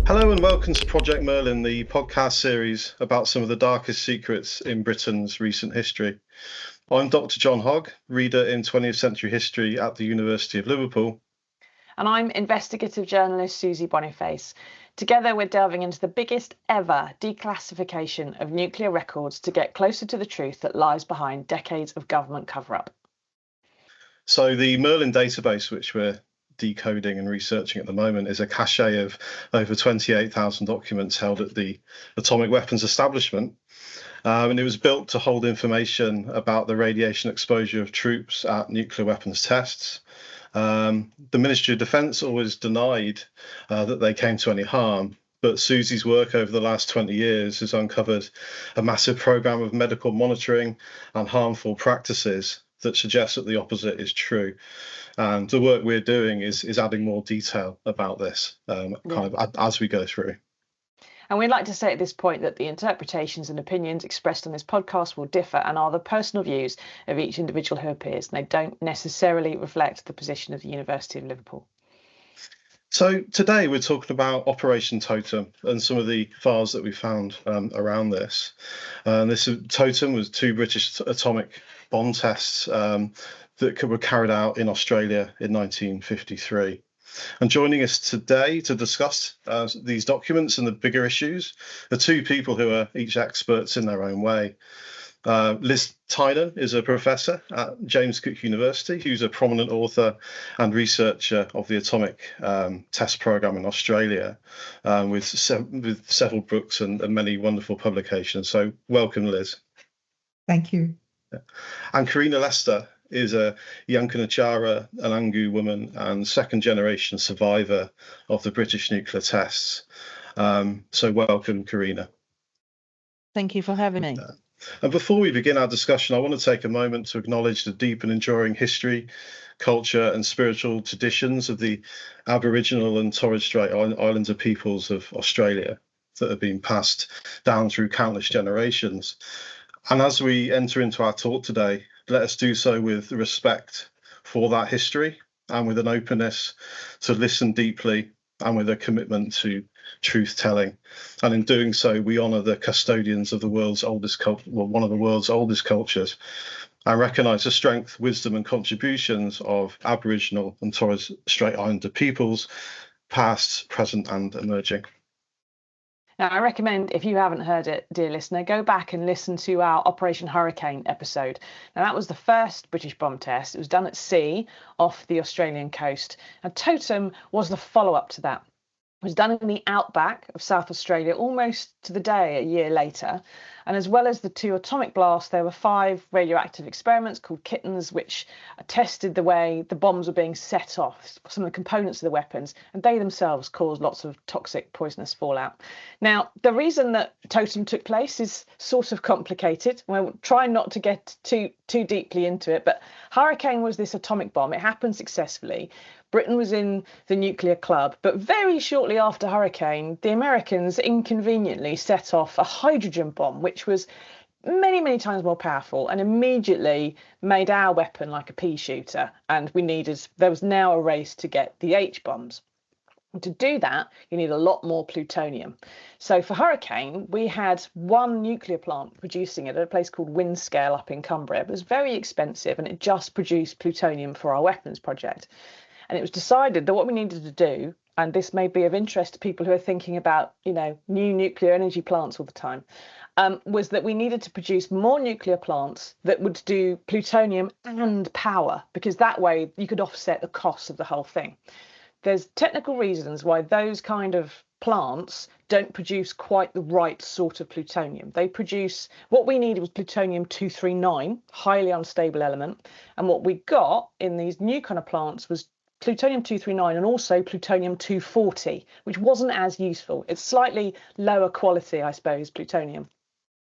Hello and welcome to Project Merlin, the podcast series about some of the darkest secrets in Britain's recent history. I'm Dr. John Hogg, reader in 20th century history at the University of Liverpool. And I'm investigative journalist Susie Boniface. Together, we're delving into the biggest ever declassification of nuclear records to get closer to the truth that lies behind decades of government cover-up. So the Merlin database, which we're decoding and researching at the moment, is a cache of over 28,000 documents held at the Atomic Weapons Establishment. And it was built to hold information about the radiation exposure of troops at nuclear weapons tests. The Ministry of Defence always denied that they came to any harm, but Susie's work over the last 20 years has uncovered a massive programme of medical monitoring and harmful practices that suggest that the opposite is true. And the work we're doing is adding more detail about this as we go through. And we'd like to say at this point that the interpretations and opinions expressed on this podcast will differ and are the personal views of each individual who appears, and they don't necessarily reflect the position of the University of Liverpool. So today we're talking about Operation Totem and some of the files that we found around this. This Totem was 2 British atomic bomb tests that were carried out in Australia in 1953. And joining us today to discuss these documents and the bigger issues are 2 people who are each experts in their own way. Liz Tynan is a professor at James Cook University, who's a prominent author and researcher of the atomic test program in Australia, with several books and many wonderful publications. So welcome, Liz. Thank you. And Karina Lester is a Yankunytjatjara Anangu woman and second-generation survivor of the British nuclear tests. So welcome, Karina. Thank you for having me. And before we begin our discussion, I want to take a moment to acknowledge the deep and enduring history, culture and spiritual traditions of the Aboriginal and Torres Strait Islander peoples of Australia that have been passed down through countless generations. And as we enter into our talk today, let us do so with respect for that history and with an openness to listen deeply and with a commitment to truth-telling. And in doing so, we honour the custodians of the world's oldest one of the world's oldest cultures, and recognise the strength, wisdom and contributions of Aboriginal and Torres Strait Islander peoples, past, present and emerging. Now, I recommend, if you haven't heard it, dear listener, go back and listen to our Operation Hurricane episode. Now, that was the first British bomb test. It was done at sea off the Australian coast. And Totem was the follow-up to that. It was done in the Outback of South Australia almost to the day a year later. And as well as the 2 atomic blasts, there were 5 radioactive experiments called kittens, which tested the way the bombs were being set off, some of the components of the weapons, and they themselves caused lots of toxic, poisonous fallout. Now, the reason that Totem took place is sort of complicated. We'll try not to get too deeply into it, but Hurricane was this atomic bomb. It happened successfully. Britain was in the nuclear club, but very shortly after Hurricane, the Americans inconveniently set off a hydrogen bomb, which was many, many times more powerful and immediately made our weapon like a pea shooter. And there was now a race to get the H bombs. And to do that, you need a lot more plutonium. So for Hurricane, we had 1 nuclear plant producing it at a place called Windscale up in Cumbria. It was very expensive and it just produced plutonium for our weapons project. And it was decided that what we needed to do, and this may be of interest to people who are thinking about, new nuclear energy plants all the time, was that we needed to produce more nuclear plants that would do plutonium and power, because that way you could offset the costs of the whole thing. There's technical reasons why those kind of plants don't produce quite the right sort of plutonium. What we needed was plutonium-239, highly unstable element, and what we got in these new kind of plants was plutonium-239 and also plutonium-240, which wasn't as useful. It's slightly lower quality, I suppose, plutonium.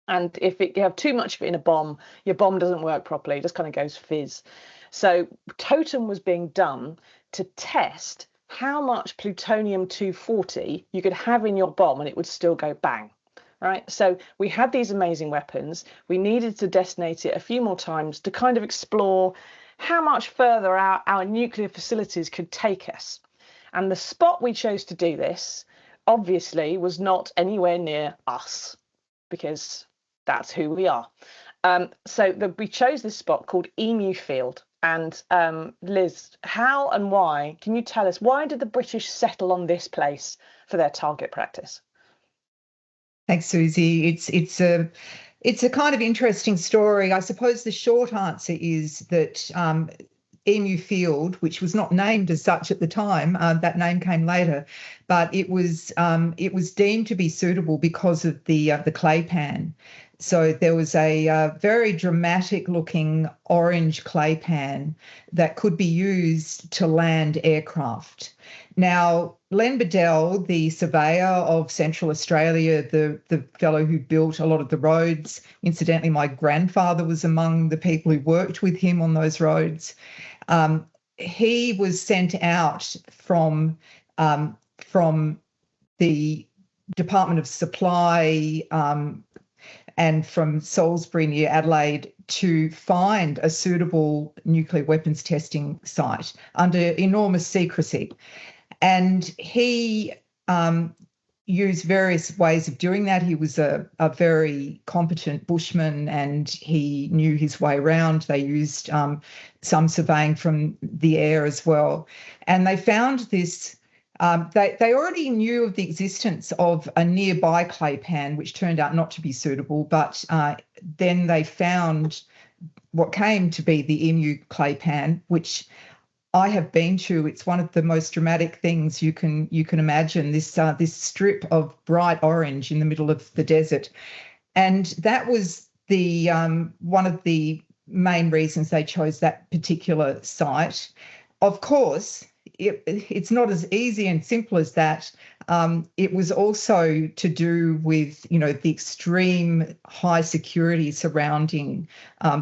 And if you have too much of it in a bomb, your bomb doesn't work properly. It just kind of goes fizz. So Totem was being done to test how much plutonium-240 you could have in your bomb and it would still go bang. Right, so we had these amazing weapons. We needed to detonate it a few more times to kind of explore how much further our nuclear facilities could take us. And the spot we chose to do this obviously was not anywhere near us, because that's who we are. We chose this spot called Emu Field. And Liz, how and why, can you tell us, why did the British settle on this place for their target practice? Thanks, Susie. It's a kind of interesting story. I suppose the short answer is that Emu Field, which was not named as such at the time, that name came later, but it was deemed to be suitable because of the clay pan. So there was a very dramatic looking orange clay pan that could be used to land aircraft. Now, Len Bedell, the surveyor of Central Australia, the fellow who built a lot of the roads, incidentally, my grandfather was among the people who worked with him on those roads. He was sent out from the Department of Supply and from Salisbury near Adelaide to find a suitable nuclear weapons testing site under enormous secrecy. And he used various ways of doing that. He was a very competent bushman and he knew his way around. They used some surveying from the air as well. And they found this. They already knew of the existence of a nearby clay pan, which turned out not to be suitable, but then they found what came to be the Emu clay pan, which I have been to. It's one of the most dramatic things you can imagine. This strip of bright orange in the middle of the desert, and that was the one of the main reasons they chose that particular site. Of course, it's not as easy and simple as that. It was also to do with, the extreme high security surrounding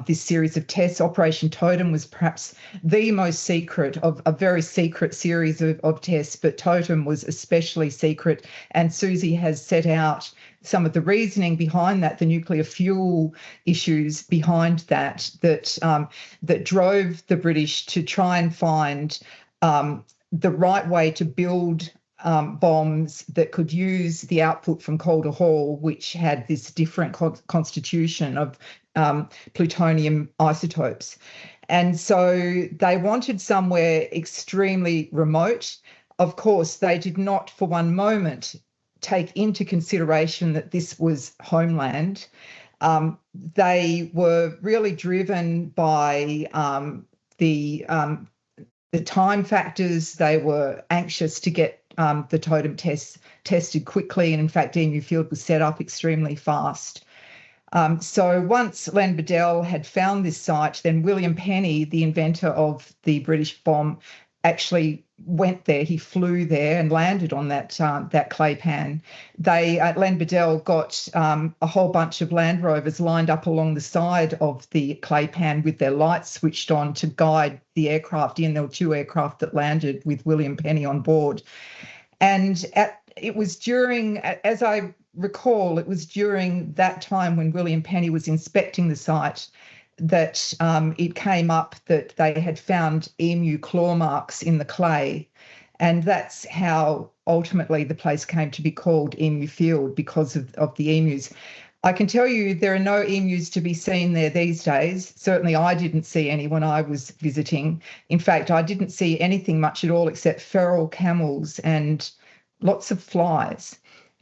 this series of tests. Operation Totem was perhaps the most secret of a very secret series of tests, but Totem was especially secret. And Susie has set out some of the reasoning behind that, the nuclear fuel issues behind that drove the British to try and find the right way to build bombs that could use the output from Calder Hall, which had this different constitution of plutonium isotopes. And so they wanted somewhere extremely remote. Of course, they did not for one moment take into consideration that this was homeland. They were really driven by the time factors. They were anxious to get the Totem tests tested quickly, and in fact, Emu Field was set up extremely fast. So once Len Bedell had found this site, then William Penny, the inventor of the British bomb, actually went there. He flew there and landed on that clay pan. Len Bedell got a whole bunch of Land Rovers lined up along the side of the clay pan with their lights switched on to guide the aircraft in. There were 2 aircraft that landed with William Penny on board. And it was during, as I recall, it was during that time when William Penny was inspecting the site that it came up that they had found emu claw marks in the clay. And that's how ultimately the place came to be called Emu Field, because of the emus. I can tell you there are no emus to be seen there these days. Certainly I didn't see any when I was visiting. In fact, I didn't see anything much at all except feral camels and lots of flies.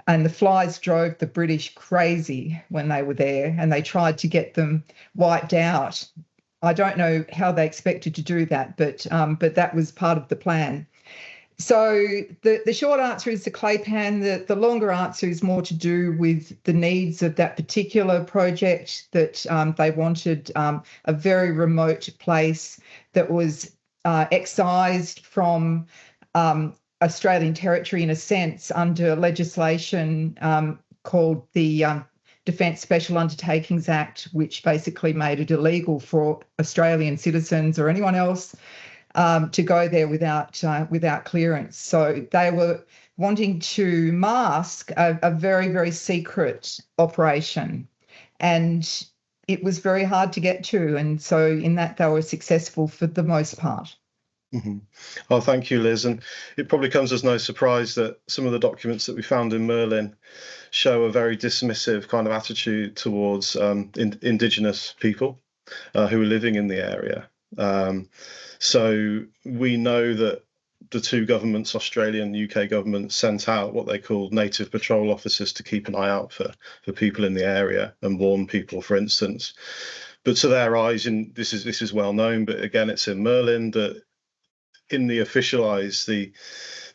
And the flies drove the British crazy when they were there, and they tried to get them wiped out. I don't know how they expected to do that, but that was part of the plan. So the short answer is the clay pan. The longer answer is more to do with the needs of that particular project, that they wanted a very remote place that was excised from Australian territory, in a sense, under legislation called the Defence Special Undertakings Act, which basically made it illegal for Australian citizens or anyone else to go there without clearance. So they were wanting to mask a very, very secret operation, and it was very hard to get to. And so in that, they were successful for the most part. Oh, thank you, Liz. And it probably comes as no surprise that some of the documents that we found in Merlin show a very dismissive kind of attitude towards Indigenous people who are living in the area. So we know that the two governments, Australian and UK government, sent out what they called native patrol officers to keep an eye out for people in the area and warn people, for instance. But to their eyes, and this is well known, but again, it's in Merlin, that in the official eyes,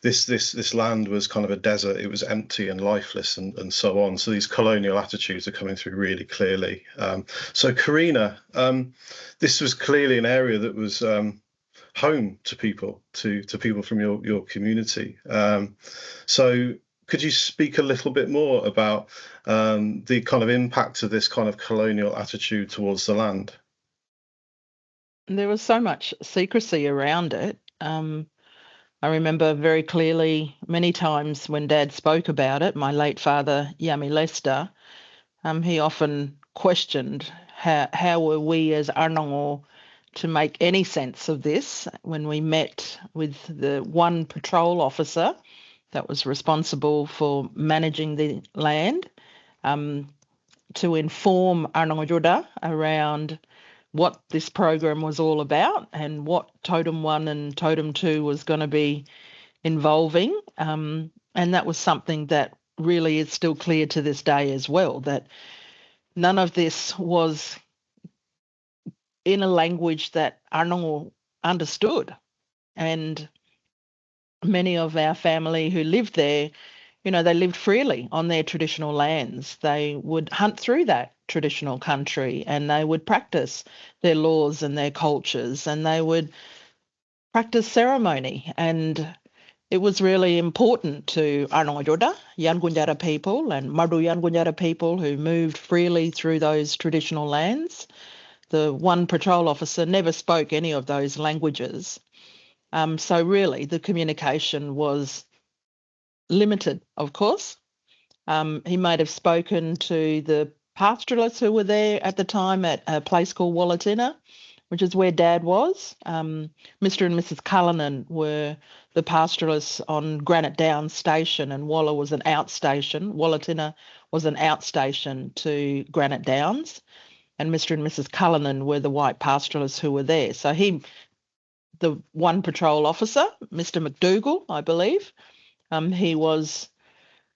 this land was kind of a desert. It was empty and lifeless, and so on. So these colonial attitudes are coming through really clearly. So Karina, this was clearly an area that was home to people, to people from your community. So could you speak a little bit more about the kind of impact of this kind of colonial attitude towards the land? There was so much secrecy around it. I remember very clearly many times when Dad spoke about it, my late father, Yami Lester, he often questioned how were we as Arnongo to make any sense of this when we met with the one patrol officer that was responsible for managing the land, to inform Arnongo around what this program was all about and what Totem 1 and Totem 2 was going to be involving. And that was something that really is still clear to this day as well, that none of this was in a language that Arnongo understood. And many of our family who lived there, they lived freely on their traditional lands. They would hunt through that traditional country and they would practice their laws and their cultures and they would practice ceremony. And it was really important to Arnongo Yankunytjatjara people and Madu Yankunytjatjara people who moved freely through those traditional lands. The one patrol officer never spoke any of those languages. So really the communication was limited, of course. He might have spoken to the pastoralists who were there at the time at a place called Wallatina, which is where Dad was. Mr. and Mrs. Cullinan were the pastoralists on Granite Downs Station, and Walla was an outstation. Wallatina was an outstation to Granite Downs, and Mr. and Mrs. Cullinan were the white pastoralists who were there. So the one patrol officer, Mr. McDougall, I believe, he was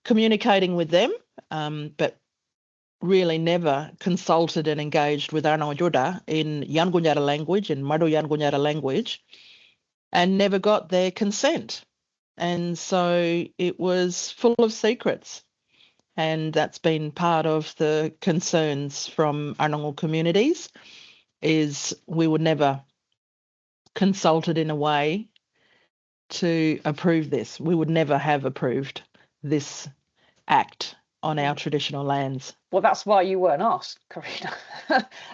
communicating with them, but really never consulted and engaged with Arnongo in Yankunytjatjara language, in Madu Yankunytjatjara language, and never got their consent. And so it was full of secrets. And that's been part of the concerns from Arnongo communities, is we were never consulted in a way to approve this. We would never have approved this act on our traditional lands. Well, that's why you weren't asked, Karina,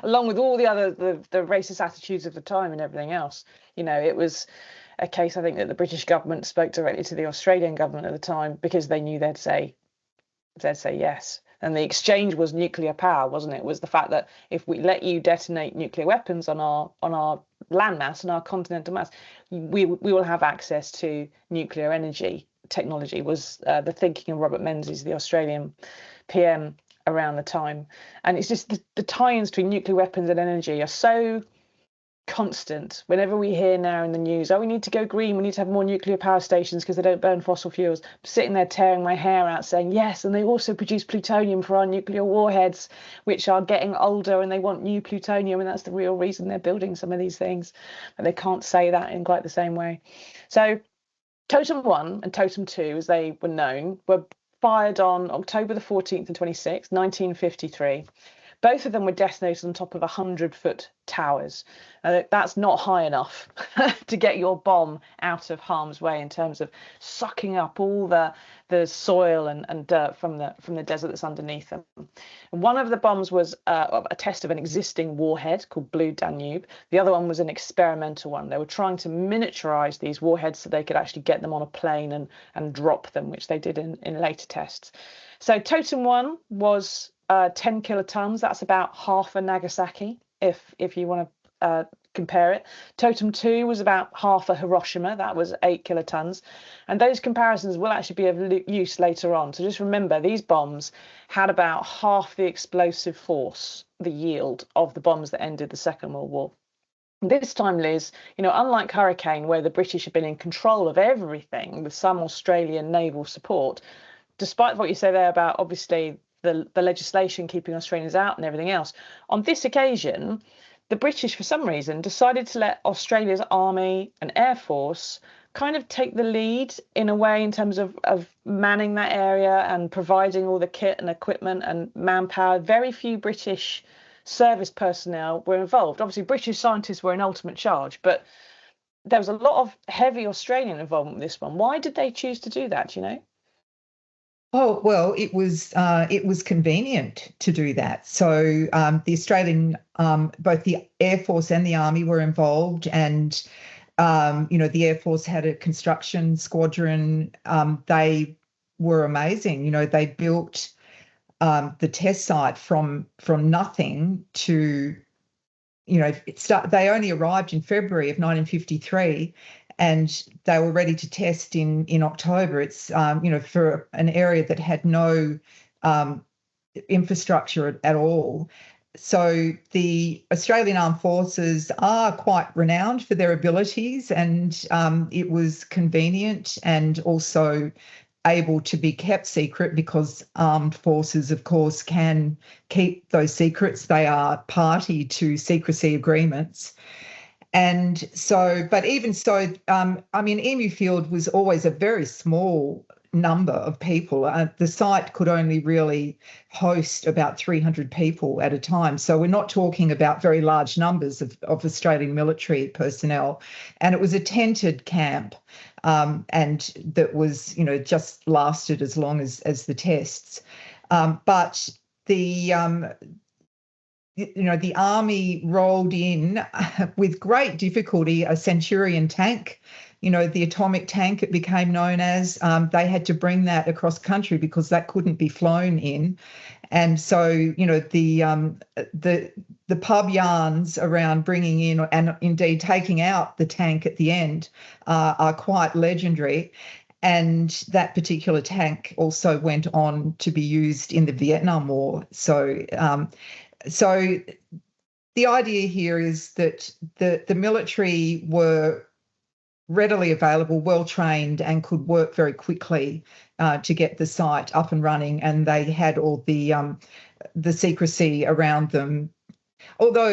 along with all the other the racist attitudes of the time and everything else. It was a case, I think, that the British government spoke directly to the Australian government at the time because they knew they'd say yes. And the exchange was nuclear power, wasn't it? It was the fact that if we let you detonate nuclear weapons on our landmass and our continental mass, we will have access to nuclear energy technology, was the thinking of Robert Menzies, the Australian PM around the time. And it's just the tie-ins between nuclear weapons and energy are so constant. Whenever we hear now in the news, we need to go green, we need to have more nuclear power stations because they don't burn fossil fuels, I'm sitting there tearing my hair out saying yes, and they also produce plutonium for our nuclear warheads, which are getting older, and they want new plutonium, and that's the real reason they're building some of these things, but they can't say that in quite the same way. So Totem 1 and Totem 2, as they were known, were fired on October the 14th and 26th, 1953. Both of them were detonated on top of 100-foot towers. That's not high enough to get your bomb out of harm's way in terms of sucking up all the soil and dirt from the desert that's underneath them. And one of the bombs was a test of an existing warhead called Blue Danube. The other one was an experimental one. They were trying to miniaturize these warheads so they could actually get them on a plane and drop them, which they did in later tests. So Totem 1 was 10 kilotons. That's about half a Nagasaki, if you want to compare it. Totem 2 was about half a Hiroshima, that was 8 kilotons. And those comparisons will actually be of use later on. So just remember, these bombs had about half the explosive force, the yield of the bombs that ended the Second World War. This time, Liz, unlike Hurricane, where the British have been in control of everything with some Australian naval support, despite what you say there about obviously the legislation keeping Australians out and everything else, on this occasion, the British, for some reason, decided to let Australia's Army and Air Force kind of take the lead in a way in terms of manning that area and providing all the kit and equipment and manpower. Very few British service personnel were involved. Obviously, British scientists were in ultimate charge, but there was a lot of heavy Australian involvement with this one. Why did they choose to do that, do you know? Oh, well, it was convenient to do that. So the Australian, both the Air Force and the Army were involved, and the Air Force had a construction squadron. They were amazing. They built the test site from nothing to, they only arrived in February of 1953. And they were ready to test in October. It's, for an area that had no infrastructure at all. So the Australian Armed Forces are quite renowned for their abilities, and it was convenient and also able to be kept secret, because armed forces, of course, can keep those secrets. They are party to secrecy agreements. And so, but even so, Emu Field was always a very small number of people. The site could only really host about 300 people at a time. So we're not talking about very large numbers of Australian military personnel. And it was a tented camp, and that was, just lasted as long as the tests. But the Army rolled in with great difficulty a Centurion tank, the atomic tank it became known as. They had to bring that across country because that couldn't be flown in. And so, the pub yarns around bringing in and indeed taking out the tank at the end are quite legendary. And that particular tank also went on to be used in the Vietnam War. So the idea here is that the military were readily available, well-trained, and could work very quickly to get the site up and running, and they had all the secrecy around them. Although,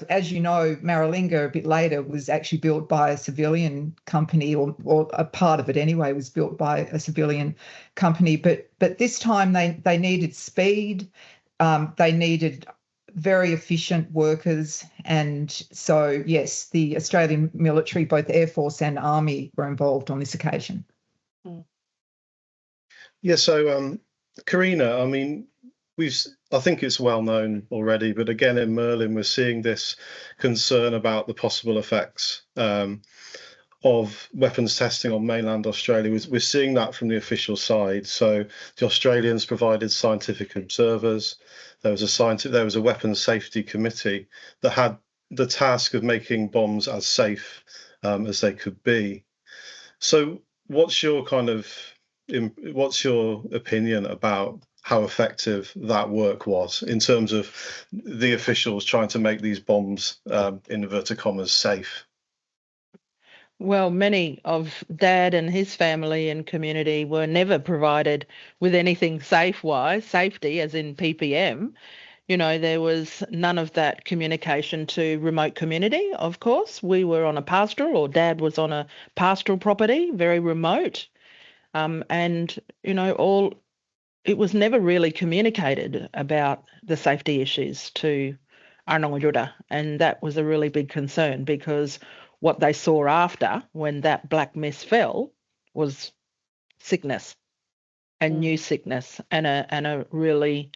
as you know, Maralinga a bit later was actually built by a civilian company, or a part of it anyway was built by a civilian company. But this time they needed speed, they needed very efficient workers, and so yes, the Australian military, both Air Force and Army, were involved on this occasion. Yeah, so Karina, I think it's well known already, but again in Merlin we're seeing this concern about the possible effects of weapons testing on mainland Australia. We're seeing that from the official side. So the Australians provided scientific observers. There was a weapons safety committee that had the task of making bombs as safe as they could be. So what's your opinion about how effective that work was in terms of the officials trying to make these bombs, in inverted commas, safe? Well, many of Dad and his family and community were never provided with anything safety, as in PPM. There was none of that communication to remote community, of course. We were on a pastoral, or Dad was on a pastoral property, very remote. It was never really communicated about the safety issues to Arnaljuda, and that was a really big concern, because what they saw after, when that black mist fell, was sickness and new sickness, and a really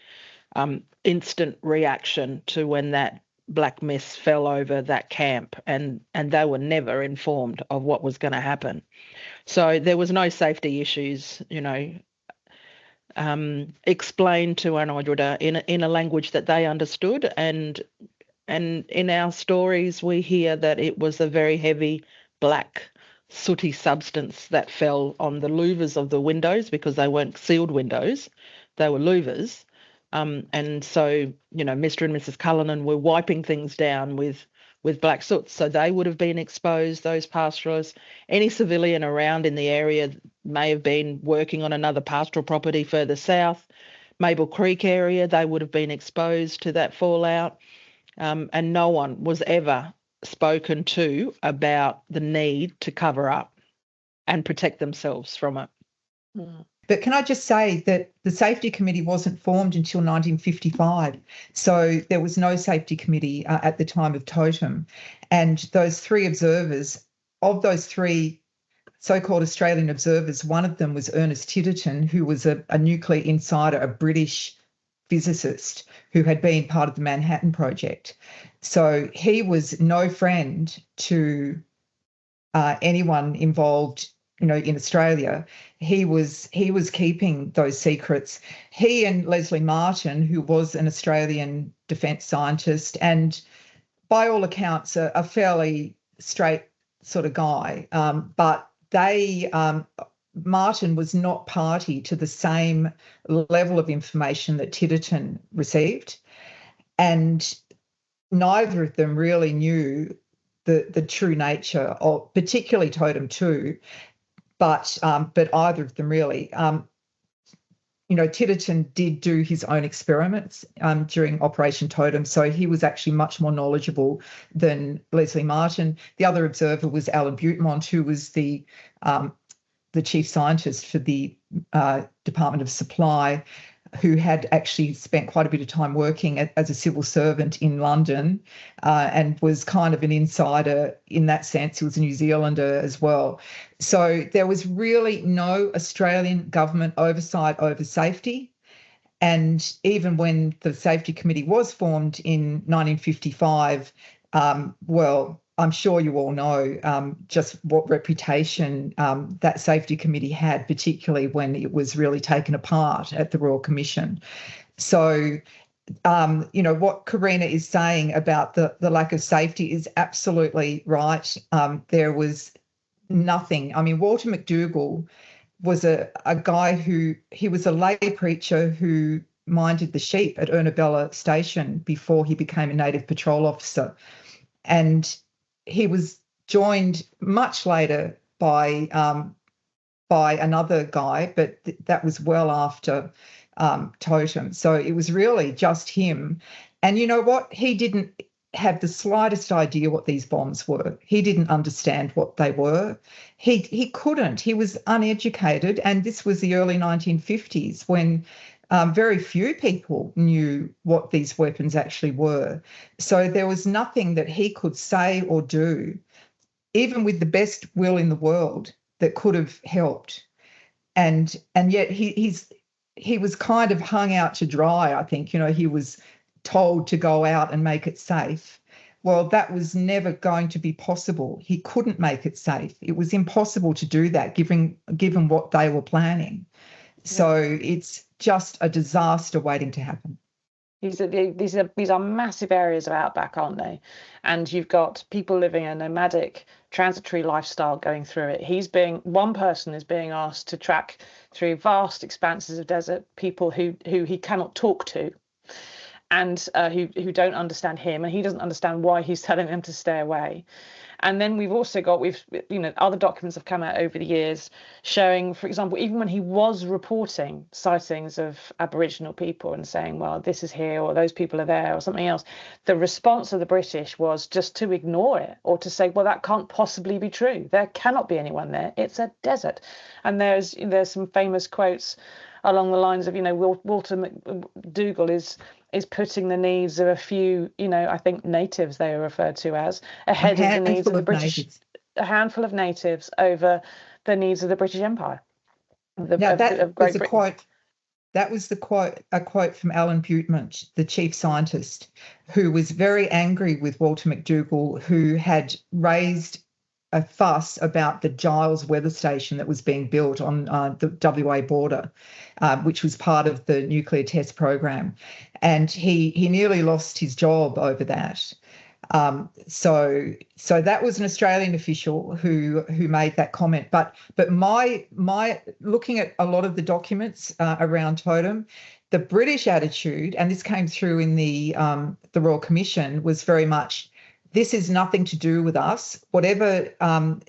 instant reaction to when that black mist fell over that camp, and they were never informed of what was going to happen. So there was no safety issues, explained to Arnaljuda in a language that they understood, and And in our stories, we hear that it was a very heavy, black, sooty substance that fell on the louvers of the windows, because they weren't sealed windows, they were louvers. And so, Mr. and Mrs. Cullinan were wiping things down with black soot. So they would have been exposed, those pastoralists. Any civilian around in the area may have been working on another pastoral property further south. Mabel Creek area, they would have been exposed to that fallout. And no one was ever spoken to about the need to cover up and protect themselves from it. Mm. But can I just say that the safety committee wasn't formed until 1955. So there was no safety committee at the time of Totem. And those three observers, of those three so-called Australian observers, one of them was Ernest Titterton, who was a nuclear insider, a British physicist who had been part of the Manhattan Project. So he was no friend to anyone involved, in Australia. He was keeping those secrets. He and Leslie Martin, who was an Australian defence scientist and by all accounts a fairly straight sort of guy, but they Martin was not party to the same level of information that Titterton received, and neither of them really knew the true nature of particularly Totem 2, but either of them really. Titterton did do his own experiments during Operation Totem, so he was actually much more knowledgeable than Leslie Martin. The other observer was Alan Butemont, who was the chief scientist for the Department of Supply, who had actually spent quite a bit of time working as a civil servant in London and was kind of an insider in that sense. He was a New Zealander as well. So there was really no Australian government oversight over safety. And even when the Safety Committee was formed in 1955, well, I'm sure you all know just what reputation that Safety Committee had, particularly when it was really taken apart at the Royal Commission. So, what Karina is saying about the lack of safety is absolutely right. There was nothing. I mean, Walter McDougall was a guy he was a lay preacher who minded the sheep at Ernabella Station before he became a Native Patrol officer. And he was joined much later by another guy, but that was well after Totem. So it was really just him. And you know what? He didn't have the slightest idea what these bombs were. He didn't understand what they were. He couldn't. He was uneducated. And this was the early 1950s when very few people knew what these weapons actually were. So there was nothing that he could say or do, even with the best will in the world, that could have helped. And yet he was kind of hung out to dry, I think. He was told to go out and make it safe. Well, that was never going to be possible. He couldn't make it safe. It was impossible to do that, given what they were planning. So it's just a disaster waiting to happen. These are massive areas of outback, aren't they? And you've got people living a nomadic, transitory lifestyle going through it. One person is being asked to track through vast expanses of desert, people who he cannot talk to, and who don't understand him, and he doesn't understand why he's telling them to stay away. And then we've also got, other documents have come out over the years showing, for example, even when he was reporting sightings of Aboriginal people and saying, well, this is here or those people are there or something else, the response of the British was just to ignore it or to say, well, that can't possibly be true. There cannot be anyone there. It's a desert. And there's some famous quotes along the lines of, Walter McDougall is putting the needs of a few, I think natives they are referred to as, ahead of the needs of the British, natives. A handful of natives over the needs of the British Empire. That was a quote from Alan Butemont, the chief scientist, who was very angry with Walter McDougall, who had raised a fuss about the Giles weather station that was being built on the WA border, which was part of the nuclear test program, and he nearly lost his job over that. So that was an Australian official who made that comment. But my looking at a lot of the documents around Totem, the British attitude, and this came through in the Royal Commission, was very much, this is nothing to do with us. Whatever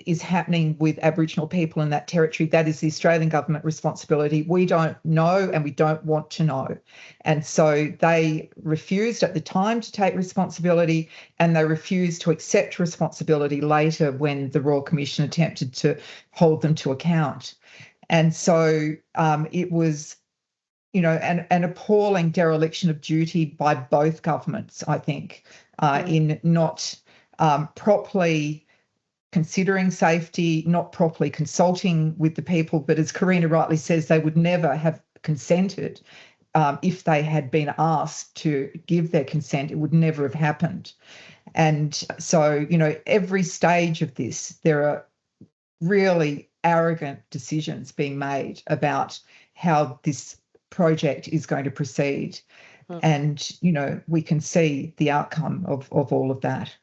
is happening with Aboriginal people in that territory, that is the Australian government responsibility. We don't know and we don't want to know. And so they refused at the time to take responsibility, and they refused to accept responsibility later when the Royal Commission attempted to hold them to account. And so it was, an appalling dereliction of duty by both governments, I think, in not properly considering safety, not properly consulting with the people. But as Karina rightly says, they would never have consented if they had been asked to give their consent. It would never have happened. And so, every stage of this, there are really arrogant decisions being made about how this project is going to proceed. And, we can see the outcome of all of that.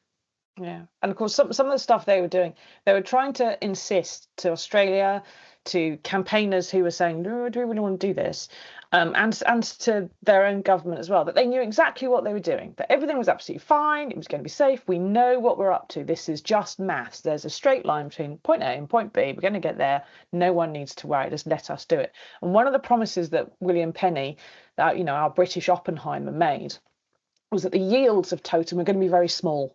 Yeah. And of course, some of the stuff they were doing, they were trying to insist to Australia, to campaigners who were saying, no, do we really want to do this? And to their own government as well, that they knew exactly what they were doing, that everything was absolutely fine, it was going to be safe, we know what we're up to, this is just maths, there's a straight line between point A and point B, we're going to get there, no one needs to worry, just let us do it. And one of the promises that William Penny, our British Oppenheimer, made was that the yields of Totem were going to be very small.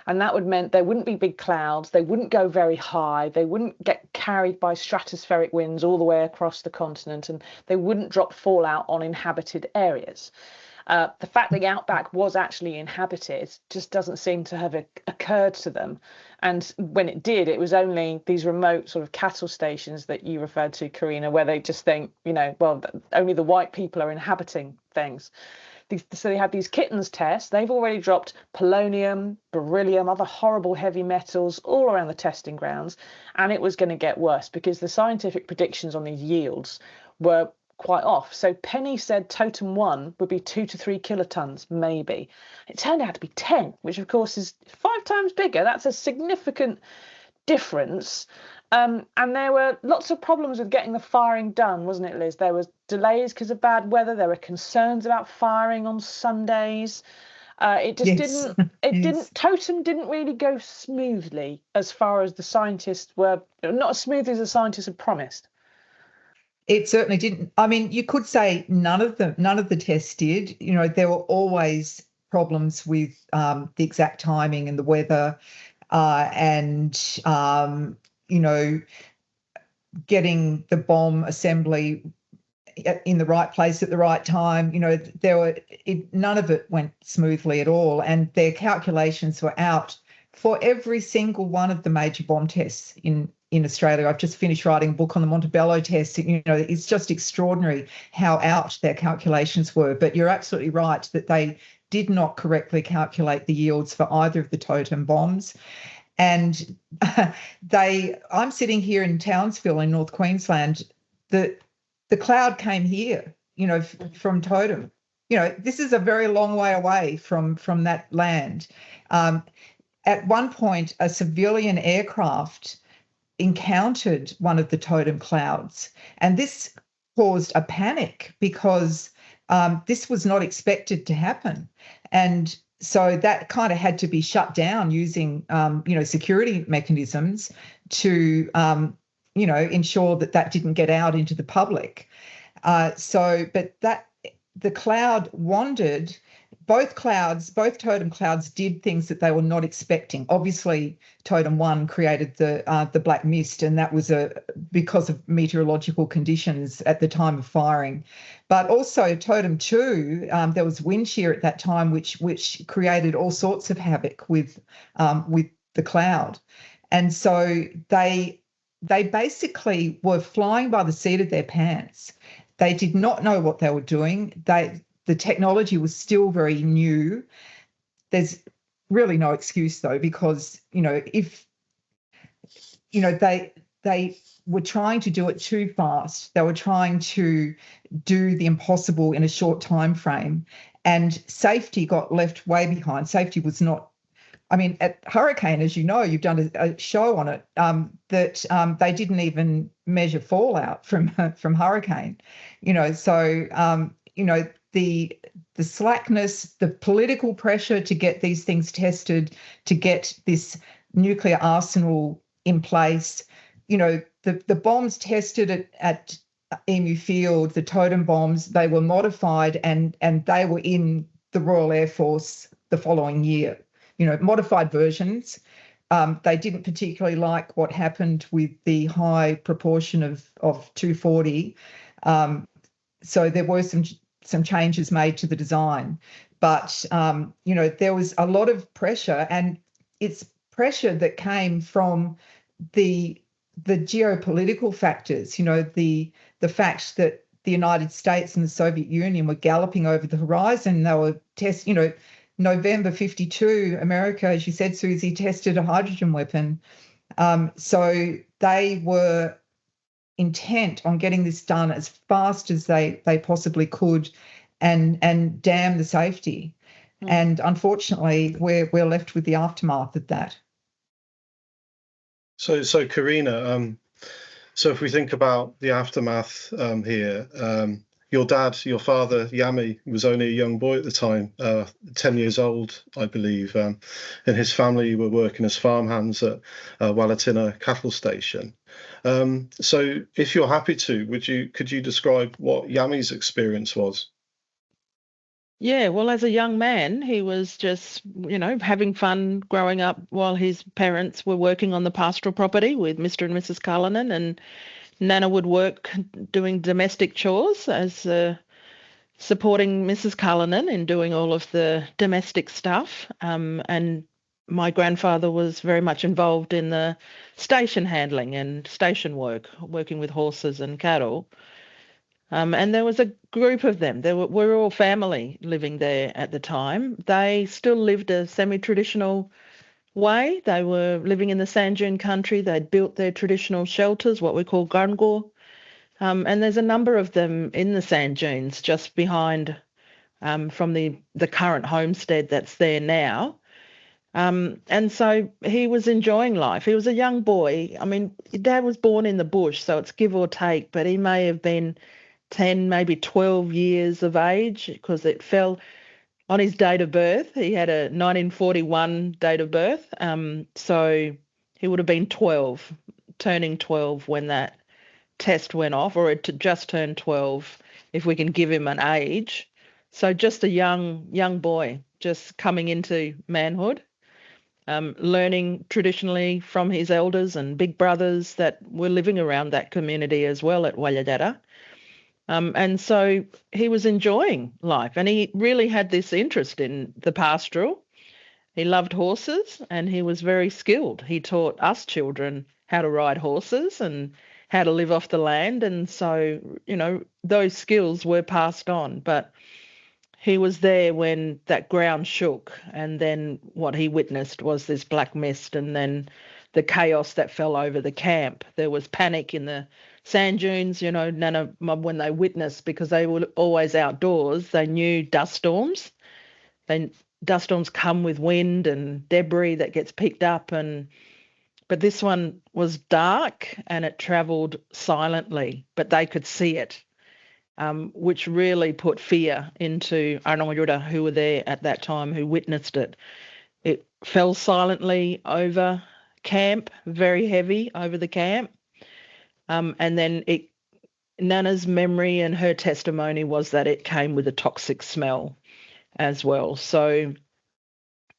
And that would mean there wouldn't be big clouds, they wouldn't go very high, they wouldn't get carried by stratospheric winds all the way across the continent, and they wouldn't drop fallout on inhabited areas. The fact that the outback was actually inhabited just doesn't seem to have occurred to them. And when it did, it was only these remote sort of cattle stations that you referred to, Karina, where they just think, only the white people are inhabiting things. So they had these kittens tests. They've already dropped polonium, beryllium, other horrible heavy metals all around the testing grounds. And it was going to get worse because the scientific predictions on these yields were quite off. So Penny said Totem 1 would be 2 to 3 kilotons, maybe. It turned out to be 10, which of course is 5 times bigger. That's a significant difference. And there were lots of problems with getting the firing done, wasn't it, Liz? There was delays because of bad weather. There were concerns about firing on Sundays. It just didn't. Totem didn't really go smoothly as far as the scientists were, not as smoothly as the scientists had promised. It certainly didn't. I mean, you could say none of the tests did. There were always problems with the exact timing and the weather, and getting the bomb assembly in the right place at the right time. None of it went smoothly at all, and their calculations were out for every single one of the major bomb tests in Australia. I've just finished writing a book on the Montebello test. It's just extraordinary how out their calculations were. But you're absolutely right that they did not correctly calculate the yields for either of the Totem bombs. And I'm sitting here in Townsville in North Queensland. The cloud came here, from Totem. This is a very long way away from that land. At one point, a civilian aircraft encountered one of the Totem clouds, and this caused a panic because this was not expected to happen. And so that kind of had to be shut down using, security mechanisms to, ensure that didn't get out into the public. But the cloud wandered. Both Totem clouds did things that they were not expecting. Obviously, Totem 1 created the black mist, and that was because of meteorological conditions at the time of firing. But also Totem 2, there was wind shear at that time, which created all sorts of havoc with the cloud. And so they basically were flying by the seat of their pants. They did not know what they were doing. The technology was still very new. There's really no excuse, though, because, if they were trying to do it too fast. They were trying to do the impossible in a short time frame, and safety got left way behind. Safety was not. I mean, at Hurricane, as you know, you've done a show on it, that they didn't even measure fallout from Hurricane. So the slackness, the political pressure to get these things tested, to get this nuclear arsenal in place. The bombs tested at Emu Field, the Totem bombs, they were modified and they were in the Royal Air Force the following year. Modified versions. They didn't particularly like what happened with the high proportion of 240. So there were some changes made to the design. But, there was a lot of pressure, and it's pressure that came from the geopolitical factors, the fact that the United States and the Soviet Union were galloping over the horizon. They were November 52, America, as you said, Susie, tested a hydrogen weapon. So they were intent on getting this done as fast as they possibly could and damn the safety. And unfortunately, we're left with the aftermath of that. So Karina, so if we think about the aftermath here, your father, Yami, was only a young boy at the time, 10 years old, I believe, and his family were working as farmhands at Wallatina cattle station. So if you're happy to, could you describe what Yami's experience was? Yeah, well, as a young man, he was just, having fun growing up while his parents were working on the pastoral property with Mr. and Mrs. Cullinan, and Nana would work doing domestic chores as supporting Mrs. Cullinan in doing all of the domestic stuff. And my grandfather was very much involved in the station handling and station work, working with horses and cattle. And there was a group of them. We were all family living there at the time. They still lived a semi-traditional way. They were living in the sand dune country. They'd built their traditional shelters, what we call garngor. And there's a number of them in the sand dunes just behind from the current homestead that's there now. And so he was enjoying life. He was a young boy. I mean, Dad was born in the bush, so it's give or take, but he may have been 10, maybe 12 years of age, because it fell on his date of birth. He had a 1941 date of birth. So he would have been 12, turning 12 when that test went off, or it just turned 12 if we can give him an age. So just a young boy just coming into manhood, learning traditionally from his elders and big brothers that were living around that community as well at Walladata. And so he was enjoying life, and he really had this interest in the pastoral. He loved horses, and he was very skilled. He taught us children how to ride horses and how to live off the land. And so, those skills were passed on. But he was there when that ground shook, and then what he witnessed was this black mist and then the chaos that fell over the camp. There was panic in the sand dunes, Nana, when they witnessed, because they were always outdoors, they knew dust storms. Dust storms come with wind and debris that gets picked up, but this one was dark and it travelled silently, but they could see it, which really put fear into Arnongyuda, who were there at that time, who witnessed it. It fell silently over camp, very heavy over the camp. And then Nana's memory and her testimony was that it came with a toxic smell as well. So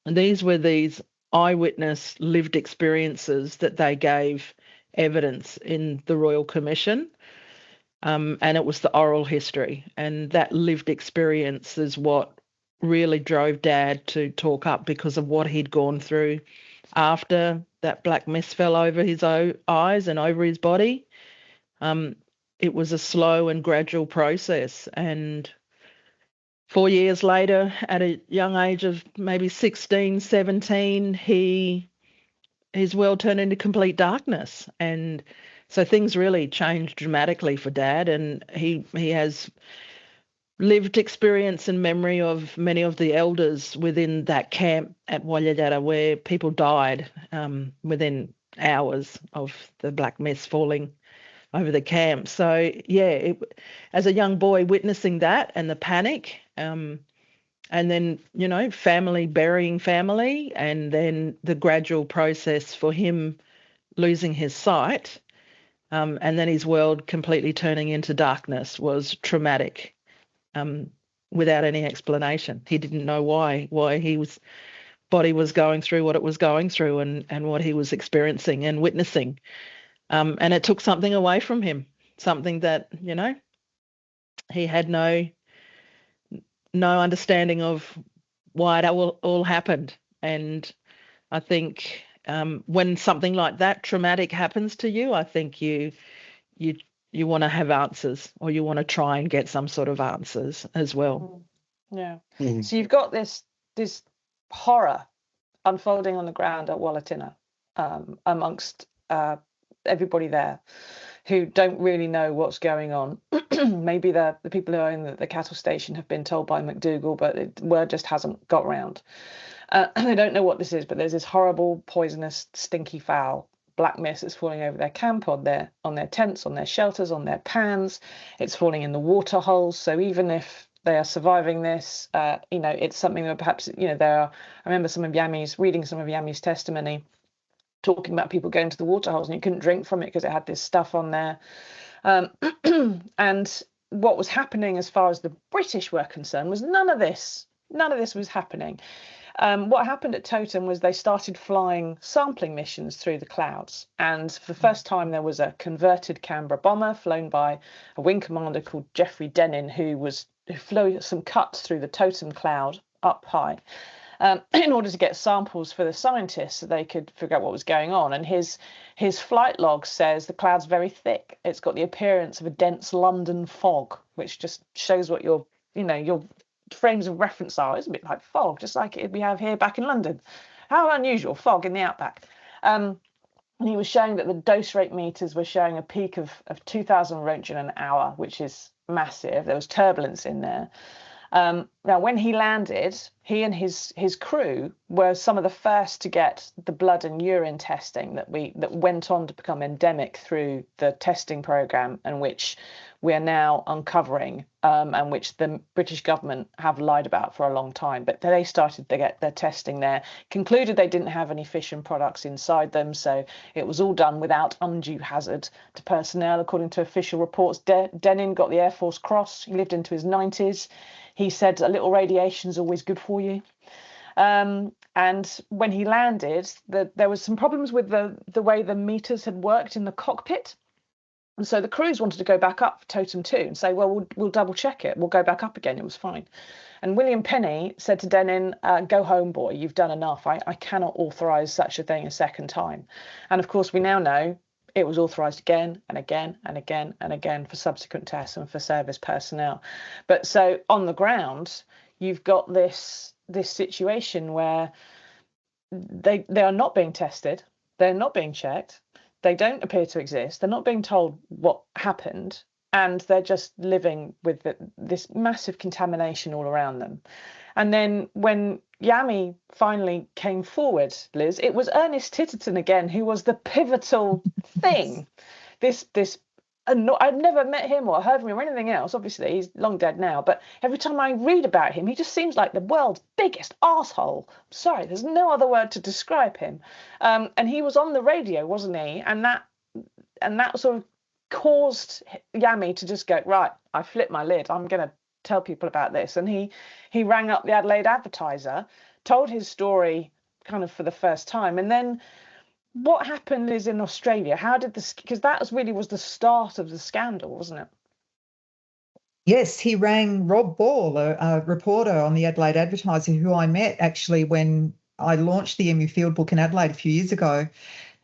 these were these eyewitness lived experiences that they gave evidence in the Royal Commission. And it was the oral history, and that lived experience is what really drove Dad to talk up, because of what he'd gone through after that black mist fell over his eyes and over his body. It was a slow and gradual process, and 4 years later, at a young age of maybe 16, 17, he his world turned into complete darkness. And so things really changed dramatically for Dad, and he has lived experience and memory of many of the elders within that camp at Walladada, where people died within hours of the black mist falling over the camp. So yeah, as a young boy witnessing that and the panic, and then, you know, family burying family, and then the gradual process for him losing his sight, and then his world completely turning into darkness was traumatic. Without any explanation. He didn't know why his body was going through what it was going through, and what he was experiencing and witnessing. And it took something away from him, something that, you know, he had no understanding of why it all happened. And I think when something like that traumatic happens to you, I think you want to have answers, or you want to try and get some sort of answers as well. Yeah. So you've got this horror unfolding on the ground at Wallatina, amongst everybody there who don't really know what's going on. Maybe the people who own the cattle station have been told by McDougall, but word just hasn't got round. They don't know what this is, but there's this horrible, poisonous, stinky foul black mist that's falling over their camp, on their tents, on their shelters, on their pans. It's falling in the water holes. So even if they are surviving this, you know, it's something that perhaps, you know, I remember reading some of Yami's testimony, talking about people going to the water holes and you couldn't drink from it because it had this stuff on there. And what was happening as far as the British were concerned was none of this was happening. What happened at Totem was they started flying sampling missions through the clouds. And for the first time, there was a converted Canberra bomber flown by a wing commander called Geoffrey Dennin, who flew some cuts through the Totem cloud up high, in order to get samples for the scientists so they could figure out what was going on. And his flight log says the cloud's very thick. It's got the appearance of a dense London fog, which just shows what your frames of reference are. It's a bit like fog, just like we have here back in London. How unusual, fog in the outback. And he was showing that the dose rate meters were showing a peak of 2,000 Roentgen an hour, which is massive. There was turbulence in there. Now, when he landed, he and his crew were some of the first to get the blood and urine testing that went on to become endemic through the testing program, and which we are now uncovering, and which the British government have lied about for a long time. But they started to get their testing there, concluded they didn't have any fission products inside them, so it was all done without undue hazard to personnel, according to official reports. Dennin got the Air Force Cross. He lived into his 90s. He said a little radiation is always good for you. And when he landed, there was some problems with the way the meters had worked in the cockpit. And so the crews wanted to go back up for Totem 2 and say, well, we'll double check it. We'll go back up again. It was fine. And William Penny said to Dennin, go home, boy. You've done enough. I cannot authorise such a thing a second time. And of course, we now know it was authorised again and again and again and again for subsequent tests and for service personnel. But so on the ground, you've got this situation where they are not being tested. They're not being checked. They don't appear to exist. They're not being told what happened, and they're just living with this massive contamination all around them. And then when Yami finally came forward, Liz, it was Ernest Titterton again who was the pivotal thing. I'd never met him or heard from him or anything else. Obviously, he's long dead now. But every time I read about him, he just seems like the world's biggest arsehole. Sorry, there's no other word to describe him. And he was on the radio, wasn't he? And that sort of caused Yami to just go, right, I flipped my lid. I'm going to tell people about this. And he rang up the Adelaide Advertiser, told his story kind of for the first time. And then what happened is in Australia, how did this, because that was the start of the scandal, wasn't it? Yes, he rang Rob Ball, a reporter on the Adelaide Advertiser, who I met actually when I launched the Emu Field Book in Adelaide a few years ago.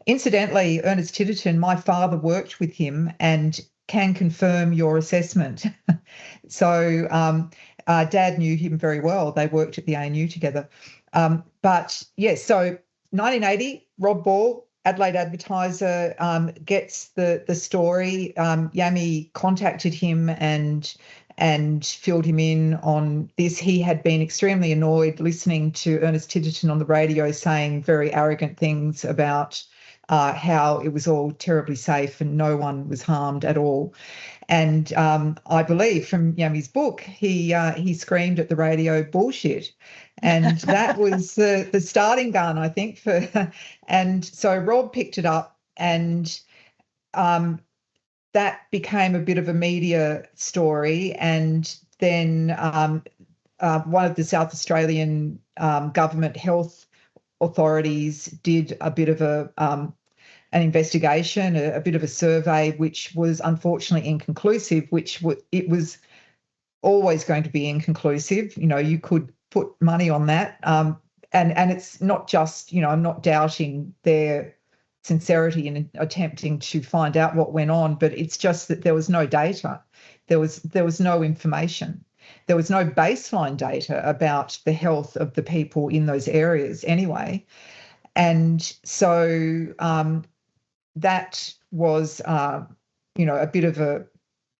Incidentally, Ernest Titterton, my father worked with him and can confirm your assessment. So Dad knew him very well. They worked at the ANU together. But yes, so 1980, Rob Ball, Adelaide Advertiser, gets the story. Yami contacted him and filled him in on this. He had been extremely annoyed listening to Ernest Titterton on the radio saying very arrogant things about how it was all terribly safe and no one was harmed at all. And I believe from Yami's book, he screamed at the radio, "Bullshit." And that was the starting gun, I think. And so Rob picked it up, and that became a bit of a media story. And then one of the South Australian government health authorities did a bit of an investigation, a bit of a survey, which was unfortunately inconclusive, it was always going to be inconclusive. You could put money on that. And it's not just, I'm not doubting their sincerity in attempting to find out what went on, but it's just that there was no data. There was no information. There was no baseline data about the health of the people in those areas anyway. And so that was, a bit of a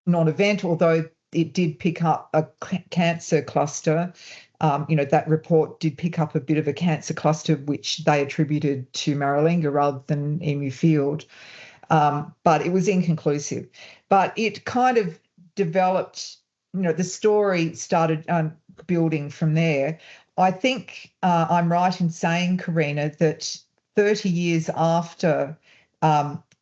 non-event, although it did pick up a cancer cluster. That report did pick up a bit of a cancer cluster, which they attributed to Maralinga rather than Emu Field. But it was inconclusive. But it kind of developed, the story started building from there. I think I'm right in saying, Karina, that 30 years after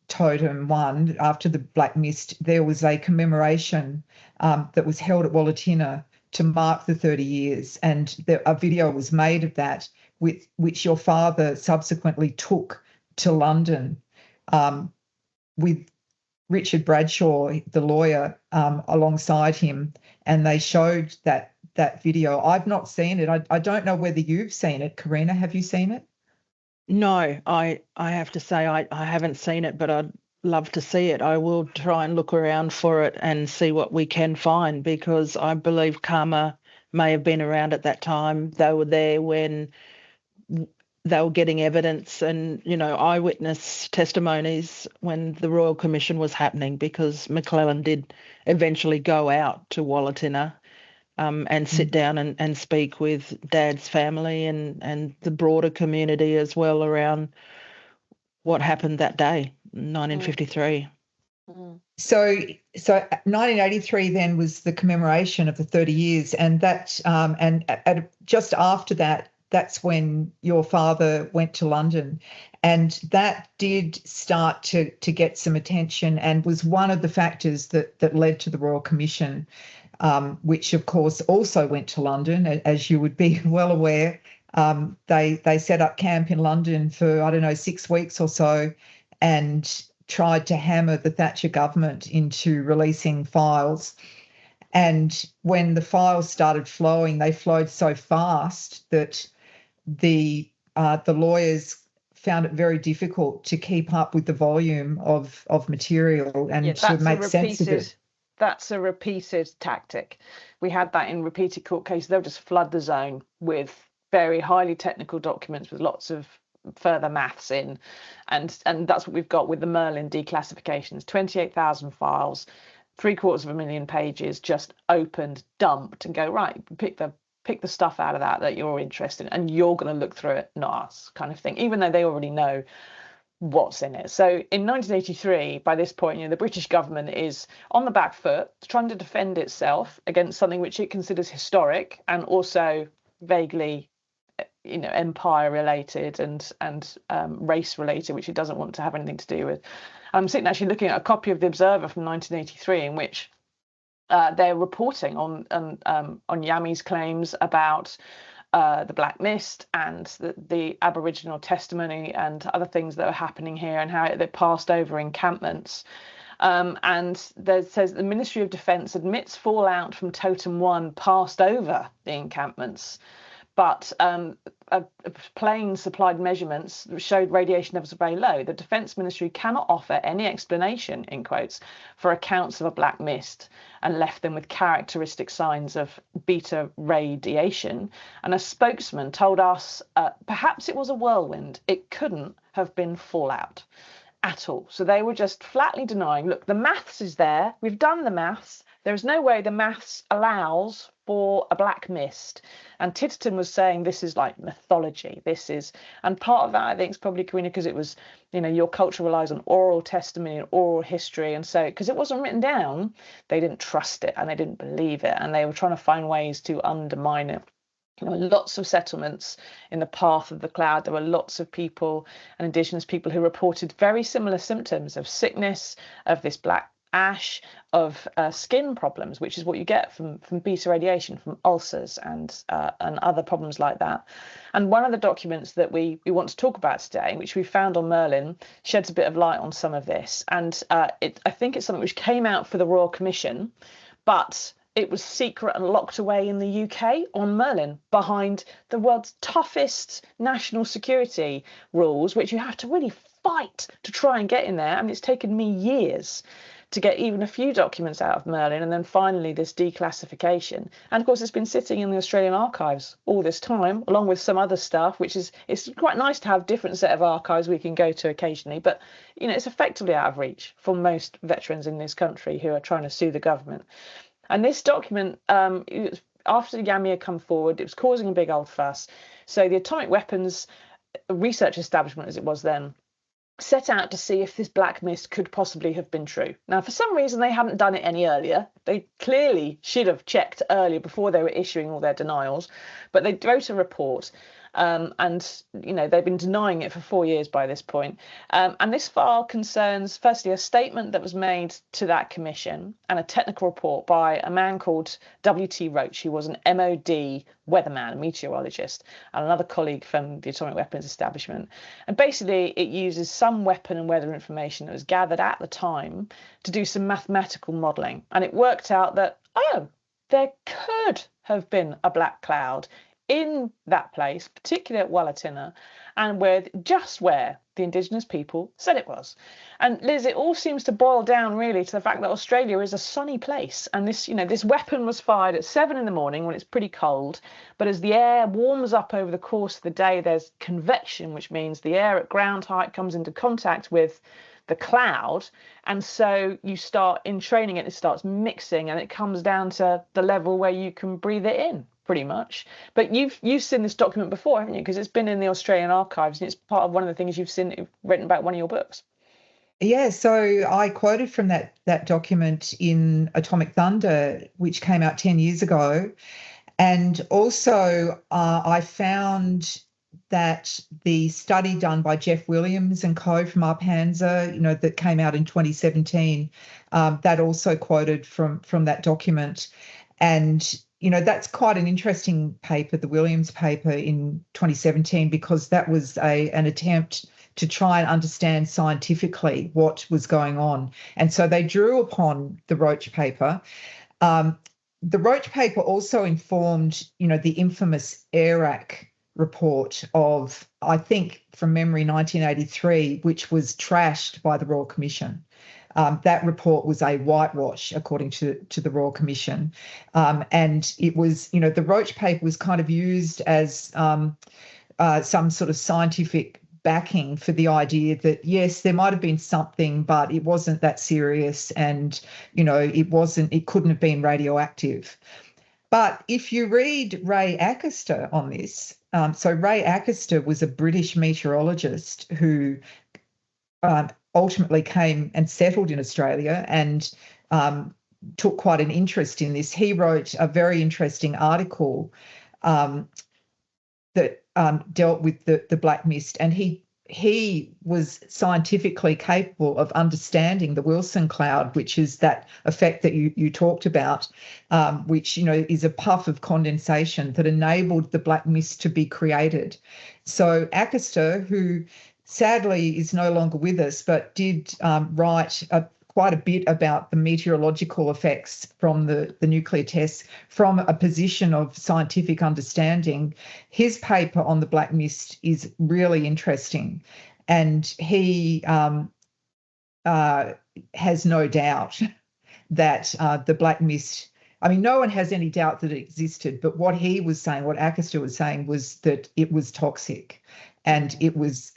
Totem 1, after the Black Mist, there was a commemoration that was held at Wallatina to mark the 30 years, and a video was made of that, which your father subsequently took to London with Richard Bradshaw, the lawyer, alongside him, and they showed that video. I've not seen it. I don't know whether you've seen it. Karina, have you seen it? No, I have to say I haven't seen it, but I'd love to see it. I will try and look around for it and see what we can find, because I believe Karma may have been around at that time. They were there when they were getting evidence and, eyewitness testimonies when the Royal Commission was happening, because McClellan did eventually go out to Wallatina and sit down and speak with Dad's family and the broader community as well around what happened that day, 1953. So 1983 then was the commemoration of the 30 years, and that just after that, that's when your father went to London, and that did start to get some attention and was one of the factors that led to the Royal Commission, which of course also went to London, as you would be well aware. They set up camp in London for, 6 weeks or so, and tried to hammer the Thatcher government into releasing files. And when the files started flowing, they flowed so fast that the lawyers found it very difficult to keep up with the volume of material and to make sense of it. That's a repeated tactic. We had that in repeated court cases. They'll just flood the zone with very highly technical documents with lots of further maths in, and that's what we've got with the Merlin declassifications. 28,000 files, 750,000 pages just opened, dumped, and go, right, pick the stuff out of that you're interested in, and you're going to look through it, not us, kind of thing, even though they already know what's in it. So in 1983, by this point, the British government is on the back foot, trying to defend itself against something which it considers historic and also vaguely, empire related and race related, which it doesn't want to have anything to do with. I'm sitting actually looking at a copy of the Observer from 1983, in which they're reporting on Yami's claims about the Black Mist and the Aboriginal testimony and other things that were happening here, and how they passed over encampments. And there says the Ministry of Defence admits fallout from Totem 1 passed over the encampments, but a plane supplied measurements showed radiation levels are very low. The Defence Ministry cannot offer any explanation, in quotes, for accounts of a black mist, and left them with characteristic signs of beta radiation. And a spokesman told us perhaps it was a whirlwind. It couldn't have been fallout at all. So they were just flatly denying, look, the maths is there. We've done the maths. There's no way the maths allows for a black mist. And Titterton was saying this is like mythology. And part of that, I think, is probably, Karina, because it was, your culture relies on oral testimony and oral history. And so, because it wasn't written down, they didn't trust it and they didn't believe it. And they were trying to find ways to undermine it. There were lots of settlements in the path of the cloud. There were lots of people and Indigenous people who reported very similar symptoms of sickness, of this black ash, of skin problems, which is what you get from beta radiation, from ulcers and other problems like that. And one of the documents that we want to talk about today, which we found on Merlin, sheds a bit of light on some of this. And I think it's something which came out for the Royal Commission, but it was secret and locked away in the UK on Merlin behind the world's toughest national security rules, which you have to really fight to try and get in there. I mean, it's taken me years to get even a few documents out of Merlin, and then finally this declassification. And of course, it's been sitting in the Australian archives all this time, along with some other stuff, it's quite nice to have a different set of archives we can go to occasionally. But, it's effectively out of reach for most veterans in this country who are trying to sue the government. And this document, after Yami had come forward, it was causing a big old fuss. So the Atomic Weapons Research Establishment, as it was then, set out to see if this black mist could possibly have been true. Now, for some reason, they hadn't done it any earlier. They clearly should have checked earlier before they were issuing all their denials. But they wrote a report. And they've been denying it for 4 years by this point. And this file concerns, firstly, a statement that was made to that commission and a technical report by a man called W.T. Roach, who was an MOD weatherman, a meteorologist, and another colleague from the Atomic Weapons Establishment. And basically, it uses some weapon and weather information that was gathered at the time to do some mathematical modelling. And it worked out that, there could have been a black cloud in that place, particularly at Wallatinna, and just where the Indigenous people said it was. And Liz, it all seems to boil down really to the fact that Australia is a sunny place, and this weapon was fired at 7 in the morning when it's pretty cold. But as the air warms up over the course of the day, there's convection, which means the air at ground height comes into contact with the cloud, and so you start in training it starts mixing, and it comes down to the level where you can breathe it in, pretty much. But you've seen this document before, haven't you? Because it's been in the Australian archives, and it's part of one of the things you've written about one of your books. Yeah, so I quoted from that document in Atomic Thunder, which came out 10 years ago, and also I found that the study done by Jeff Williams and co from Arpanza, that came out in 2017, that also quoted from that document. And, that's quite an interesting paper, the Williams paper in 2017, because that was an attempt to try and understand scientifically what was going on. And so they drew upon the Roach paper. The Roach paper also informed, the infamous AIRAC report of, I think, from memory, 1983, which was trashed by the Royal Commission. That report was a whitewash, according to the Royal Commission. And it was, the Roach paper was kind of used as some sort of scientific backing for the idea that, yes, there might have been something, but it wasn't that serious, and, it couldn't have been radioactive. But if you read Ray Acaster on this, so Ray Acaster was a British meteorologist who ultimately came and settled in Australia and took quite an interest in this. He wrote a very interesting article that dealt with the black mist, and he was scientifically capable of understanding the Wilson cloud, which is that effect that you talked about, which, is a puff of condensation that enabled the black mist to be created. So Acaster, who sadly is no longer with us, but did write quite a bit about the meteorological effects from the nuclear tests from a position of scientific understanding. His paper on the black mist is really interesting, and he has no doubt that the black mist, I mean, no one has any doubt that it existed, but what he was saying, what Acaster was saying, was that it was toxic, and it was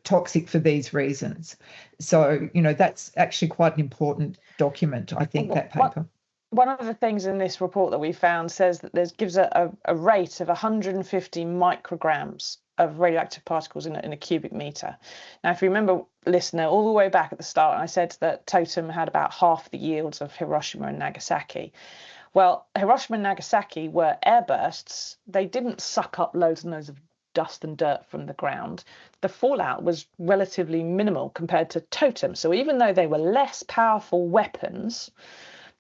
toxic for these reasons. So, that's actually quite an important document, I think, that paper. One of the things in this report that we found says that gives a rate of 150 micrograms of radioactive particles in a cubic meter. Now, if you remember, listener, all the way back at the start, I said that Totem had about half the yields of Hiroshima and Nagasaki. Well, Hiroshima and Nagasaki were airbursts. They didn't suck up loads and loads of dust and dirt from the ground. The fallout was relatively minimal compared to Totem. So even though they were less powerful weapons,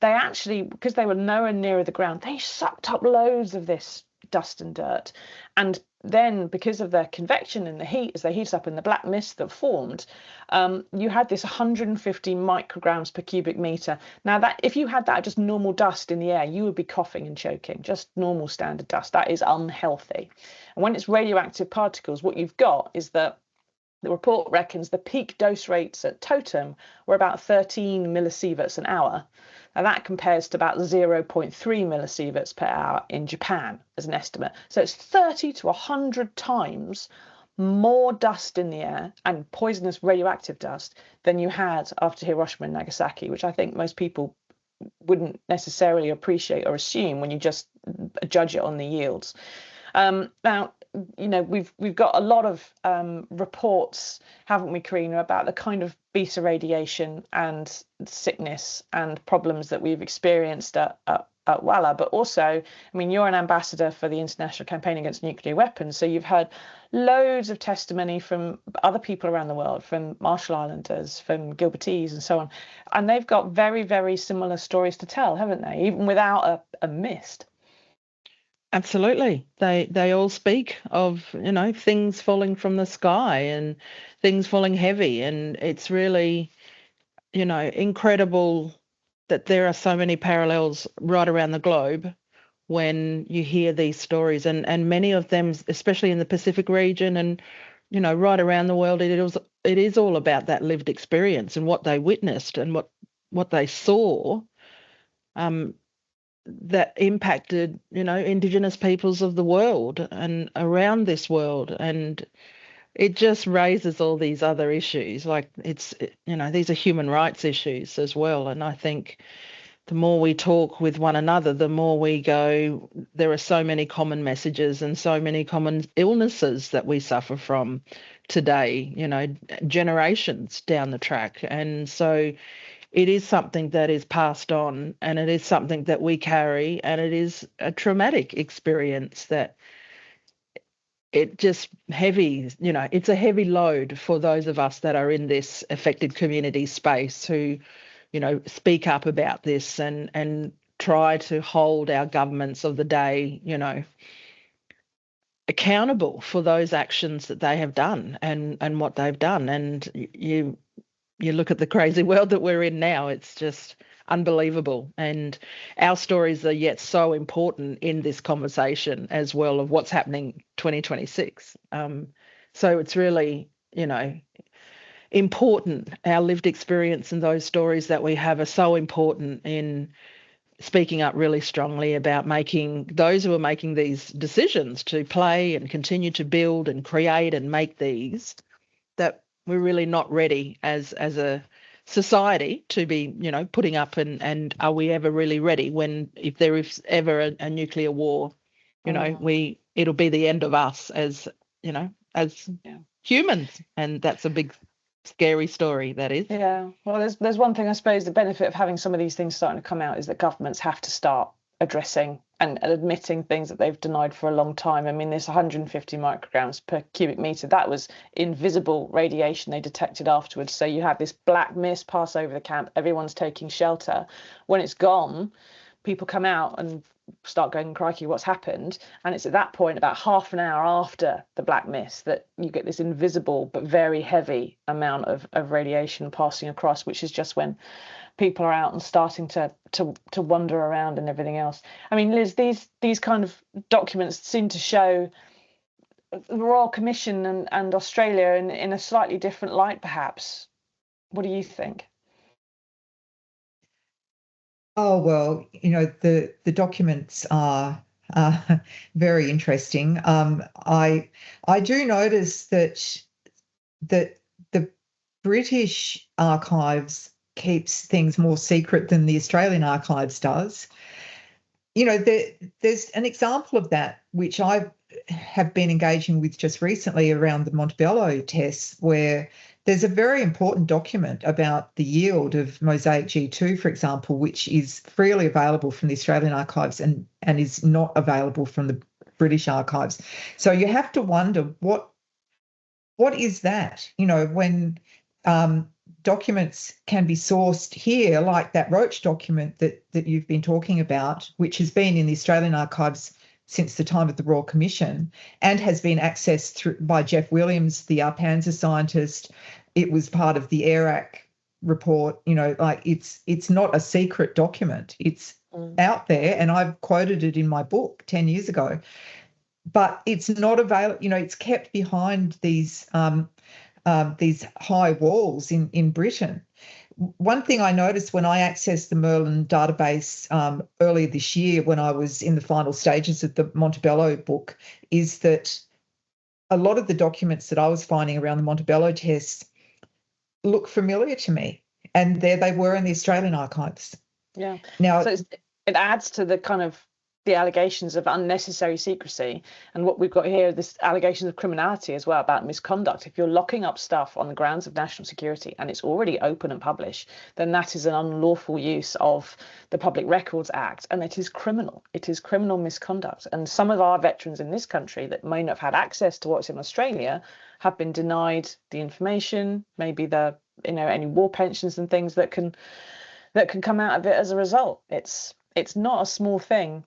they actually, because they were nowhere nearer the ground, they sucked up loads of this dust and dirt. And then, because of the convection and the heat, as they heated up in the black mist that formed, you had this 150 micrograms per cubic meter. Now, that if you had that just normal dust in the air, you would be coughing and choking, just normal standard dust. That is unhealthy. And when it's radioactive particles, what you've got is that the report reckons the peak dose rates at Totem were about 13 millisieverts an hour. Now that compares to about 0.3 millisieverts per hour in Japan as an estimate. So it's 30 to 100 times more dust in the air and poisonous radioactive dust than you had after Hiroshima and Nagasaki, which I think most people wouldn't necessarily appreciate or assume when you just judge it on the yields. Now, we've got a lot of reports, haven't we, Karina, about the kind of beta radiation and sickness and problems that we've experienced at Walla. But also, I mean, you're an ambassador for the International Campaign Against Nuclear Weapons, so you've heard loads of testimony from other people around the world, from Marshall Islanders, from Gilbertese and so on, and they've got very, very similar stories to tell, haven't they, even without a mist. Absolutely. They all speak of, things falling from the sky and things falling heavy. And it's really, incredible that there are so many parallels right around the globe when you hear these stories. And many of them, especially in the Pacific region and, right around the world, it is all about that lived experience and what they witnessed and what they saw. That impacted, Indigenous peoples of the world and around this world. And it just raises all these other issues. Like these are human rights issues as well. And I think the more we talk with one another, the more we go, there are so many common messages and so many common illnesses that we suffer from today, generations down the track. And so it is something that is passed on, and it is something that we carry, and it is a traumatic experience that it just heavy, it's a heavy load for those of us that are in this affected community space who, speak up about this and try to hold our governments of the day, accountable for those actions that they have done and what they've done. And you look at the crazy world that we're in now, it's just unbelievable. And our stories are yet so important in this conversation as well of what's happening 2026. So it's really, important. Our lived experience and those stories that we have are so important in speaking up really strongly about making those who are making these decisions to play and continue to build and create and make these, that we're really not ready as a society to be, putting up and are we ever really ready when, if there is ever a nuclear war, it'll be the end of us as humans. And that's a big, scary story, that is. Yeah. Well, there's one thing, I suppose, the benefit of having some of these things starting to come out is that governments have to start addressing and admitting things that they've denied for a long time. I mean, this 150 micrograms per cubic meter, that was invisible radiation they detected afterwards. So you have this black mist pass over the camp, everyone's taking shelter. When it's gone, people come out and start going, crikey, what's happened? And it's at that point, about half an hour after the black mist, that you get this invisible but very heavy amount of radiation passing across, which is just when people are out and starting to wander around and everything else. I mean, Liz, these kind of documents seem to show the Royal Commission and Australia in a slightly different light, perhaps. What do you think? Oh, well, the documents are very interesting. I do notice that the British archives keeps things more secret than the Australian archives does. There's an example of that, which I have been engaging with just recently around the Montebello tests, where there's a very important document about the yield of mosaic G2, for example, which is freely available from the Australian archives and is not available from the British archives. So you have to wonder what is that? When documents can be sourced here, like that Roach document that you've been talking about, which has been in the Australian archives since the time of the Royal Commission and has been accessed by Jeff Williams, the Arpanza scientist. It was part of the ERAC report. It's not a secret document. It's out there, and I've quoted it in my book 10 years ago. But it's not available. It's kept behind these high walls in Britain. One thing I noticed when I accessed the Merlin database earlier this year, when I was in the final stages of the Montebello book, is that a lot of the documents that I was finding around the Montebello tests look familiar to me, and there they were in the Australian archives. Yeah. Now, so it adds to the kind of the allegations of unnecessary secrecy, and what we've got here, this allegations of criminality as well, about misconduct. If you're locking up stuff on the grounds of national security and it's already open and published, then that is an unlawful use of the Public Records Act, and it is criminal. It is criminal misconduct. And some of our veterans in this country that may not have had access to what's in Australia have been denied the information, maybe the any war pensions and things that can come out of it as a result. It's not a small thing.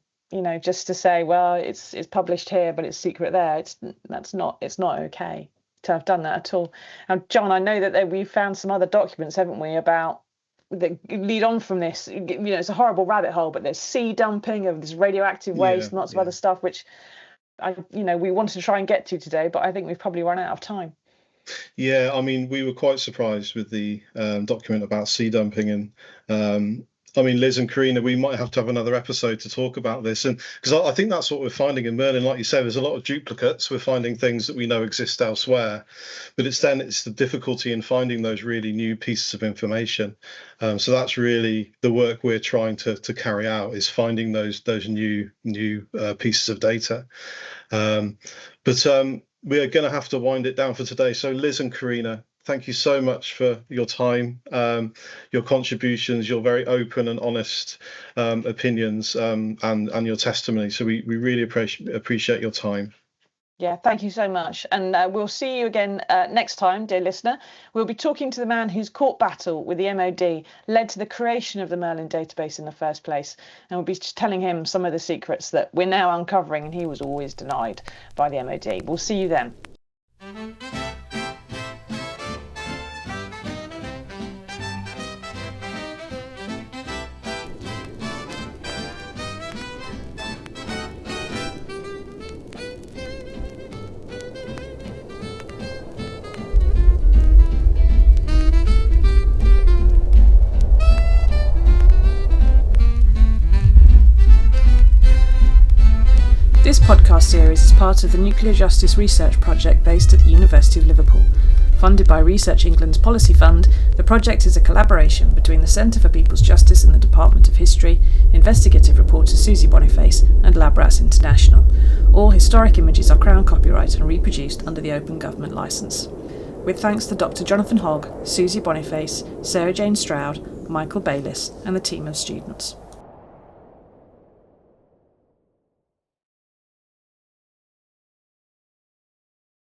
Just to say, well, it's published here, but it's secret there. It's not okay to have done that at all. Now, John, I know that we've found some other documents, haven't we, about that lead on from this. It's a horrible rabbit hole, but there's sea dumping of this radioactive waste and lots of other stuff, which we wanted to try and get to today, but I think we've probably run out of time. Yeah, I mean, we were quite surprised with the document about sea dumping, and Liz and Karina, we might have to have another episode to talk about this, and because I think that's what we're finding in Merlin. Like you said, there's a lot of duplicates. We're finding things that we know exist elsewhere, but it's the difficulty in finding those really new pieces of information. So that's really the work we're trying to carry out, is finding those new pieces of data. But we are going to have to wind it down for today. So Liz and Karina, thank you so much for your time, your contributions, your very open and honest opinions, and your testimony. So we really appreciate your time. Yeah, thank you so much. And we'll see you again next time, dear listener. We'll be talking to the man whose court battle with the MOD led to the creation of the Merlin database in the first place. And we'll be telling him some of the secrets that we're now uncovering, and he was always denied by the MOD. We'll see you then. This podcast series is part of the Nuclear Justice Research Project based at the University of Liverpool. Funded by Research England's Policy Fund, the project is a collaboration between the Centre for People's Justice and the Department of History, investigative reporter Susie Boniface and LabRats International. All historic images are Crown copyright and reproduced under the Open Government Licence. With thanks to Dr. Jonathan Hogg, Susie Boniface, Sarah Jane Stroud, Michael Bayliss and the team of students.